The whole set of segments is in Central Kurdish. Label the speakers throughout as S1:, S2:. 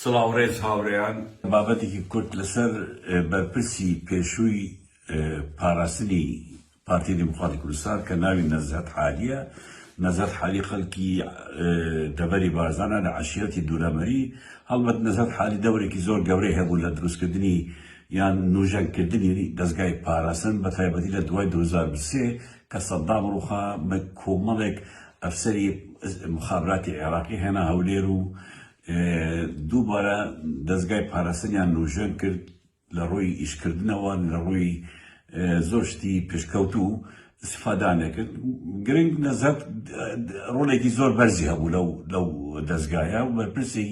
S1: سڵاوڕێز هاوڕێیان
S2: بابەتێکی کورت لەسەر بەرپرسی پێشووی پاراستنی پارتی دموکراتی کوردستان کە ناوی نەزهەت حالیە. نەزهەت حالی خەڵکی دەبەری بارزانە لە عەشیرەتی دوورەمەری. هەڵبەت نەزهەت حالی دەورێکی زۆر گەورەی هەبوو لە دروستکردنی یان نوژەنگکردنی دەستگای پاراستن بە تایبەتی لە دوای 2023 کە سەدام ڕووخا بە کۆمەڵێک ئەفسەری مخابراتی عێراقی هێنا هەولێر و دووبارە دەستگای پاراستنیان نوژەنگ کرد لە ڕووی ئیشکردنەوە، لە ڕووی زۆر شتی پێشکەوتوو استفادانێکرد. گرنگ نەزهەت ڕۆڵێکی زۆر بەرزی هەبوو لەو دەستگایە و بەرپرسی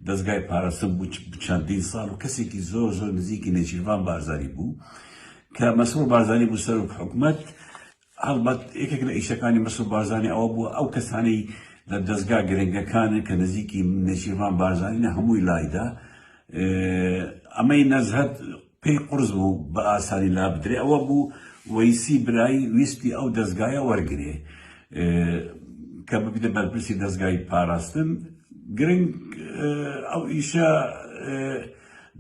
S2: دەستگای پاراستن بوو چەندین ساڵ و کەسێکی زۆر زۆر نزیکی نێچیروان بارزانی بوو کە مەسعود بارزانی بوو سەر حکومەت. هەڵبەت یەکێک لە ئیشەکانی مەسعود بارزانی ئەوە بوو ئەو کەسانەی لە دەستگا گرنگەکانن کە نزیکی نێچیروان بارزانینە هەمووی لایدا. ئەمەی نەزهەت پێی قورس بوو بە ئاسانی لا بدرێ. ئەوە بوو وەیسی برایی ویستی ئەو دەستگایە وەرگرێ کە ببیتە بەرپرسی دەستگای پاراستن. گرنگ ئەو ئیشە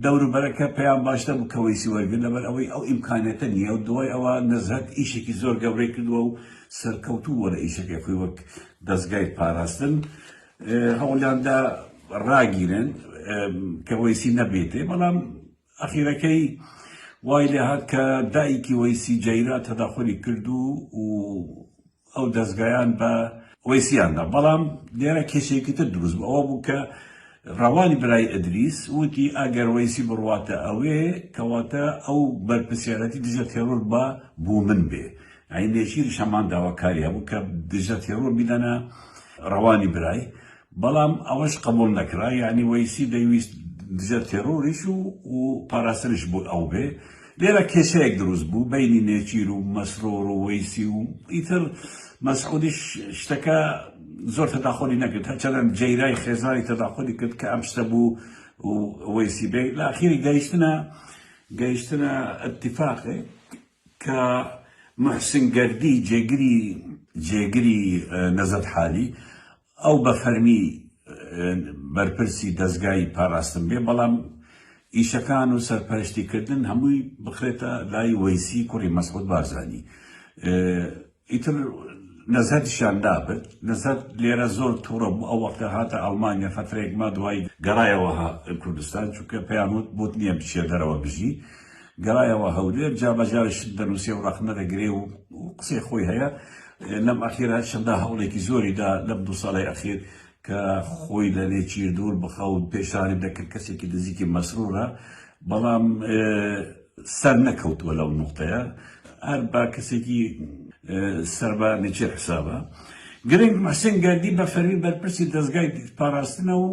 S2: دەوروبەرەکە پێیان باشتر بوو کە وەیسی وەرگن، لەبەر ئەوەی ئەو ئیمکانێتە نییە و دوای ئەوە نەزهەت ئیشێکی زۆر گەورەی کردووە و سەرکەوتوو وە لە ئیشەکەی خۆی وەک دەستگای پاراستن. هەوڵیاندا ڕاگیرن کە وەیسی نەبێتێ، بەڵام ئەخیرەکەی وای لێ هات کە دایکی وەیسی جەیرا تەداخلی کردو و ئەو دەستگایان بە وەیسیاندا. بەڵام لێرە کێشەیەکی تر دروست بوو، ئەوە بوو کە ڕەوانی برای ئەدریس وتی ئەگەر وەیسی بڕواتە ئەوێ کەواتە ئەو بەرپرسیارەتی دژە تێڕۆر بە بوو من بێ. ئەی نێچیریش هەمان داواکاری هەبوو کە دژە تێڕۆر بدەنە ڕەوانی برای، بەڵام ئەوەش قبول نەکرا. یعنی وەیسی دەیویست دژە تێڕۆریش و پاراستنش بوو ئەو بێ. لێرە کێشەیەک دروست بوو بەینی نێچیر و مەسرۆر و وەیسی و ئیتر مەسعودیش شتەکە زۆر تەداخلی نەکرد، هەرچەندە جەیرای خێزانی تەداخلی کرد کە ئەم شتە بوو و وەیسی بێ. لە ئەخیری گەیشتنە ئەتیفاقێک کە محسن گەردی جێگری نەزهەت حالی ئەو بە فەرمی بەرپرسی دەستگای پاراستن بێ، بەڵام ئیشەکان و سەرپەرشتیکردن هەمووی بخرێتە لای وەیسی کوڕی مەسعود بارزانی. ئیتر نەزهەتیشان دابێت. نەزهەت لێرە زۆر تووڕە بوو. ئەو وەختە هاتە ئەڵمانیا فترەیەک ما دوای گەڕایەوە کوردستان، چونکە پێیان وت بۆت نییە بچێ دەرەوە بژی. گەڕایەوە هەولێر، جابەجارش دەنووسێ و ڕەخنە دەگرێ و قسەی خۆی هەیە. لەم ئەخیرە چەندە هەوڵێکی زۆریدا لەم 2 ساڵی ئەخیر کە خۆی لە لێچیر دوور بخەوت پێشانی دەکرد کەسێکی نزیکی مەسرورە، بەڵام سەر نەکەوتووە لەو نوقتەیە، هەر با کەسێکی سەربا نێچیر حسابە. گرنگ محسن گەردی بە فەرمی بەرپرسی دەستگای پاراستنە و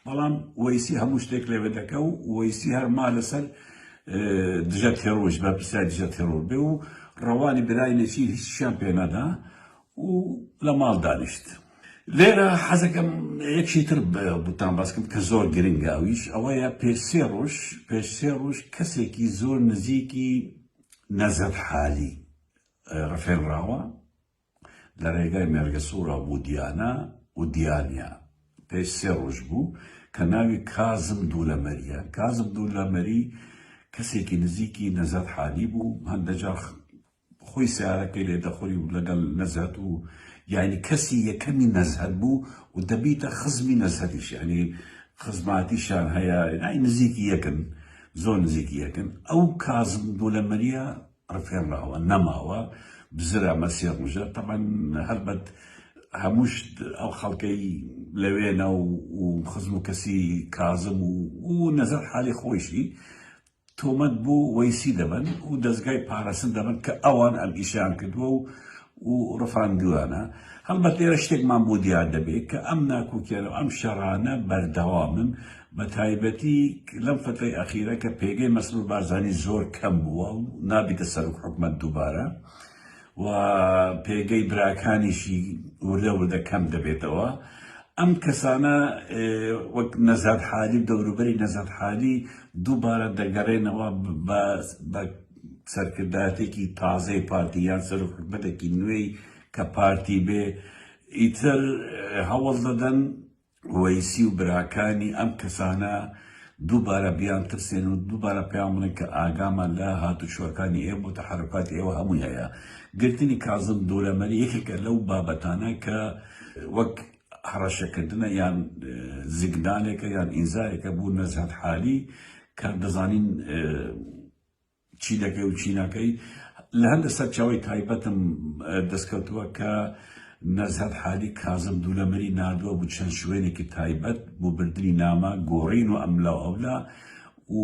S2: بەڵام وەیسی هەموو شتێک لێوێ دەکە و وەیسی هەرما لەسەر دژە تێڕۆش بەرپرسیای دژە تێڕۆر بێ و ڕەوانی برای نێچیر هیچیشیان پێ نەدا و لە ماڵ دانیشت. لێرە حەزەکەم یەکشی تر بوتان باسکەم کە زۆر گرنگە، ئەویش ئەوەیە پێش سێ ڕۆژ کەسێکی زۆر نزیکی نەزهەت حالی ڕفێنراوە لە ڕێگای مێرگە سوورە بوو دیانە و دیانیا. پێش 3 ڕۆژ بوو کە ناوی کازم دوولەمەریە. کازم دوولەمەری کەسێکی نزیکی نەزهەت حالی بوو، هەندەجار خۆی سیارەکەی لێ دەخۆری و لەگەڵ نەزهەت و یعنی کەسی یەکەمی نەزهەت بوو و دەبیتە خزمی نەزهەتیش، یعنی خزماتیشان هەیە، نزیکی یەکن، زۆر نزیکی یەکن. ئەو کازم دوولەمەریە ڕفێنراوە، نەماوە، بزرە مەسیح ڕژە. تەمان هەربەت هەمووش ئەو خەڵکەی لەوێنە و خزم و کەسی کازم و نەزهەت حالی خۆشی تۆمەت بوو وەیسی دەبن و دەستگای پاراستن دەبن کە ئەوان ئەم ئیشیان کردووە و ڕفاندووانە. هەڵبەت لێرە شتێکمان بۆ دیار دەبێت کە ئەم ناکوکێرە ئەم شەڕانە بەردەوامن، بە تایبەتی لەم فترەی ئەخیرە کە پێگەی مەسعود بارزانی زۆر کەم بووە و نابیتە سەر حکومەت دووبارە و پێگەی براکانیشی وردە وردە کەم دەبێتەوە. ئەم کەسانە وەک نەزهەت حالی دەوروبەری نەزهەت حالی دووبارە دەگەڕێنەوە بە سەرکردایەتێکی تازەی پارتی یان سەر حکومەتێکی نوێی کە پارتی بێ. ئیتر هەوڵ دەدەن وەیسی و براکانی ئەم کەسانە دووبارە بیان ترسێن و دووبارە پێیان بڵێن کە ئاگامان لە هاتوچۆکانی ئێوە بۆ تەحەرکاتی ئێوە هەمووی هەیە. گرتنی کازم دۆرەمەری یەکێکە لەو بابەتانە کە وەک هەڕەشەکردنە یان زیگنالێکە یان ئینزارێکە بوو نەزهەت حالی کە دەزانین چی دەکەی و چی ناکەی. لە هەندە سەرچاوی تایبەتم دەستکەوتووە کە نەزهەت حالی کازم دولەمەری نردووە بوو چەند شوێنێکی تایبەت بۆ بردننی نامە گۆڕین و ئەملا ئەولا و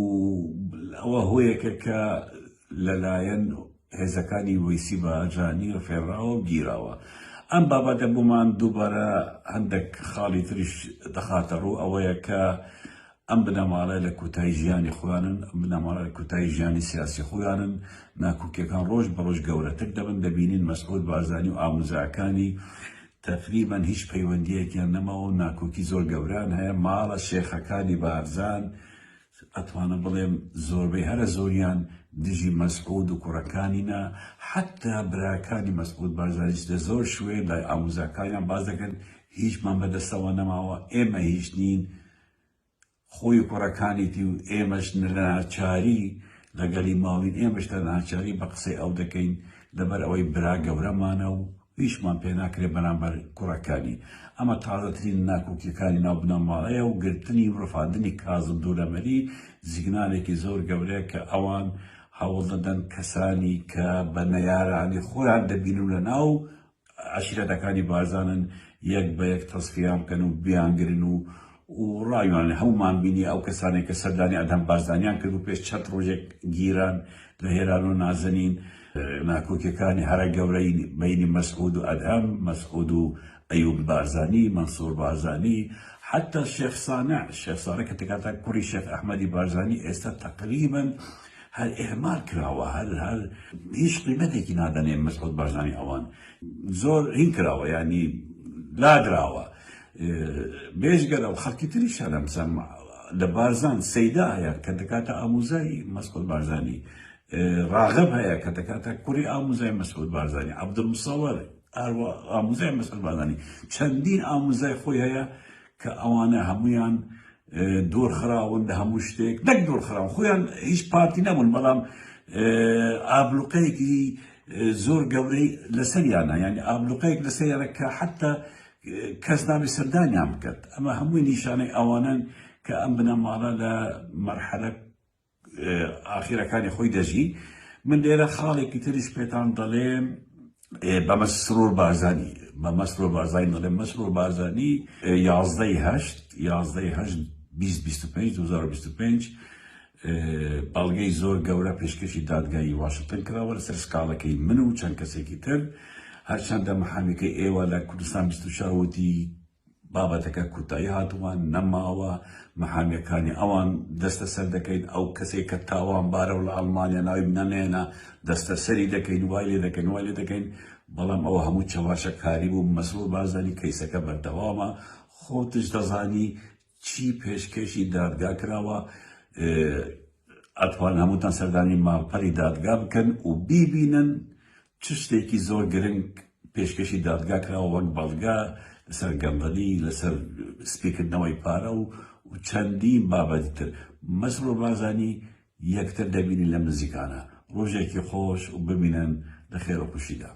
S2: ئەوە هۆیەکە کە لەلایەن هێزەکانی وەیسی باجانی ڕفێڕاوە و گیراوە. ئەم بابەتە بوومان دووبارە هەندێک خاڵی تریش دەخاتە ڕوو ئەوەیە کە ئەم بنەماڵە لە کوتای ژیانی خۆیانن، ئەم بنەماڵە لە کوتای ژیانی سیاسی خۆیانن، ناکۆکیەکان ڕۆژ بەڕۆژ گەورەتر دەبن. دەبینین مەسعود بارزانی و ئاموزاکانی تەقریبەن هیچ پەیوەندیەکیان نەماوە و ناکۆکی زۆر گەوران هەیە. ماڵە شێخەکانی بارزان ئەتوانە بڵێم زۆربەی هەرە زۆریان دژی مەسعود و کوڕەکانینە، حتا براکانی مەسعود بارزانیش لە زۆر شوێ لای ئاموزاکانیان باز دەکەن هیچمان بەدەستەوە نەماوە، ئێمە هیچ نین، خۆی کوڕەکانیتی و ئێمەش لە ناچاری لەگەڵی ماوین، ئێمەش لە ناچاری بە قسەی ئەو دەکەین لەبەر ئەوەی برا گەورەمانە و هیچمان پێ ناکرێت بەرامبەر کوڕەکانی. ئەمە تازەترین ناکۆکیەکانی ناو بنەماڵەیە و گرتنی و ڕفاندنی کازم دولەمەری زیگنالێکی زۆر گەورەیە کە ئەوان هەوڵ دەدەن کەسانی کە بە نەیارانی خۆیان دەبینن لە ناو عەشیرەتەکانی بارزانن یەک بە یەک تەسفیان بکەن و بیانگرن و ڕایوان هەمومان بینی ئەو کەسانێک کە سەردانی ئەدەم بارزانیان کرد و پێش چەند ڕۆژێک گیران لە هێران و نازەنین ناکۆکیەکانی هەرە گەورەی بینی مەسعود و ئەدەم، مەسعود و ئەیوب بارزانی، مەنسوور بارزانی، حتا شێخ سانە کە تکاتە کوڕی شێخ ئەحمەدی بارزانی ئێستا تەقریبەن هەر ئێمار کراوە، هەر هیچ قیمەتێکی نادەنێ مەسعود بارزانی ئەوان زۆر هین کراوە، ینی لادراوە. بێژگەرە و خەڵکی تریش هەن لەمسەم لە بارزان سەیدا هەیە کە دەکاتە ئاموزای مەسعود بارزانی، ڕاغب هەیە کە دەکاتە کوڕی ئاموزای مەسعود بارزانی، عەبدولموسەوەر ئاموزای مەسعود بارزانی، چەندین ئاموزای خۆی هەیە کە ئەوانە هەمویان دۆرخراون لە هەموو شتێک، نەک دۆرخراون خۆیان هیچ پارتی نەبوون، بەڵام ئابلوقەیەکی زۆر گەورەی لەسەریانە، ینی ئابلوقەیەک لەسەریانە کە حتا کەس ناوی سەردانیان بکات. ئەمە هەمووی نیشانەی ئەوانن کە ئەم بنەماڵە لە مەرحەلە ئاخیرەکانی خۆی دەژی. من لێرە خاڵێکی تریش پێتان دەڵێم بە مەسرور بارزانی دەڵێم. مەسرور بارزانی 11/8/2025 بەڵگەی زۆر گەورە پێشکەشی دادگایی واشنگتن کراوە لەسەر سکاڵەکەی من و چەند کەسێکی تر، هەرچەندە محامیەکەی ئێوە لە کوردستان 24 وتی بابەتەکە کۆتایی هاتووان نەماوە، محامیەکانی ئەوان دەستە سەر دەکەین، ئەو کەسێک کە تاوان بارە و لە ئەڵمانیا ناوی نەنێنە دەستە سەری دەکەین، وای لێ دەکەین، بەڵام ئەوە هەموو چەواشە کاری بوو. مەسعود بارزانی کەیسەکە بەردەوامە، خۆتش دەزانی چی پێشکەشی دادگا کراوە. ئەتوان هەمووتان سەردانی ماڵپەری دادگا بکەن و بیبینن چ شتێکی زۆر گرنگ پێشکەشی دادگا کراوە وەک بەڵگا لەسەر گەندەلی، لەسەر سپیکردنەوەی پارە و چەندین بابەتی تر. مەسعود بارزانی یەکتر دەبینی لە نزیکانە. ڕۆژێکی خۆش و ببینن لە خێر و خوشیدا.